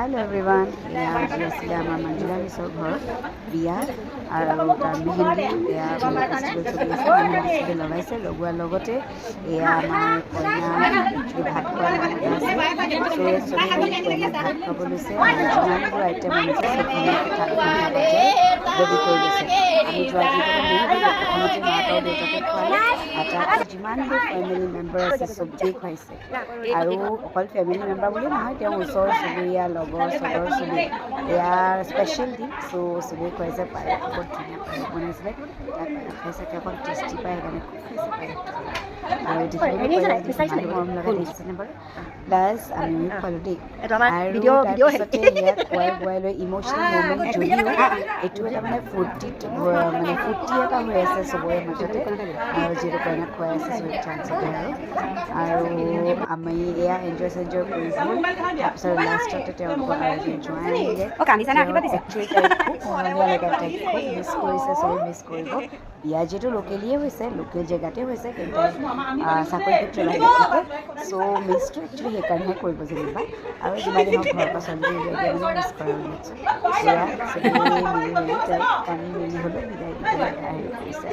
hello everyone आज आছিলে আমাৰ মঞ্জুলা মিছৰ ঘৰত বিয়া আৰু তাৰ মেহেন্দি এয়া ফেষ্টিভেল চলি আছে মেহেন্দি লগাইছে লগোৱাৰ লগতে এয়া আমাৰ কইনা ভাত খোৱাৰ আছে চবে ভাত খাব লৈছে আৰু যিমানবোৰ আইটেম আনিছে সেইখিনি ৰেডি কৰি লৈছে আমি যোৱা প্ৰথমতে মাক আৰু দেউতাকে খোৱালে আৰু তাৰপিছত যিমানবোৰ ফেমিলি মেম্বাৰ আছে চবেই খুৱাইছে আৰু অকল ফেমিলি মেম্বাৰ বুলি নহয় তেওঁ ওচৰ চুবুৰীয়া লগৰ চবৰ চবেই ইয়াৰ স্পেচিয়েল দিন চ' চবেই খুৱাইছে পায়স বহুত ধুনীয়া পায়স বনাইছিলে তাত খাইছে অকল টেষ্টি পায় সেইকাৰণে খুব খাইছে পায়স আৰু মৰম লগা দেখিছেনে বাৰু প্লাছ আমি খোৱালোঁ দেই আৰু তাৰপিছতে ইয়াত খুৱাই বুৱাই লৈ ইম'চনেল মুভমেণ্ট যদিও এইটো এটা মানে ফূৰ্তি এটা হৈ আছে চবৰে মাজতে আৰু যিহেতু কইনাক খুৱাই আছে চবেই চান্স আৰু আমি এয়া এনজয় কৰিলোঁ তাৰপিছত লাষ্টতে তেওঁলোকৰ আয়োজন জোৱাই আহিলে একচুৱেলি খুব মৰমীয়া লগা তাইক খুব মিছ কৰিছে চবেই মিছ কৰিব বিয়া যিহেতু লোকেলিয়ে হৈছে লোকেল জেগাতে হৈছে কিন্তু চাকৰি ক্ষেত্ৰত বাহিৰত থাকে চ' মিছটো একচুৱেলি সেইকাৰণেহে কৰিব যেনিবা আৰু যিমানে হওক ঘৰৰ পৰা ছোৱালী উলিয়াই মানে মিছ কৰা নিশ্চয় এয়া চবেই মিলি তাইক কান্দি মেলি হ'লেও বিদায় দিবলৈ হেৰি কৰিছে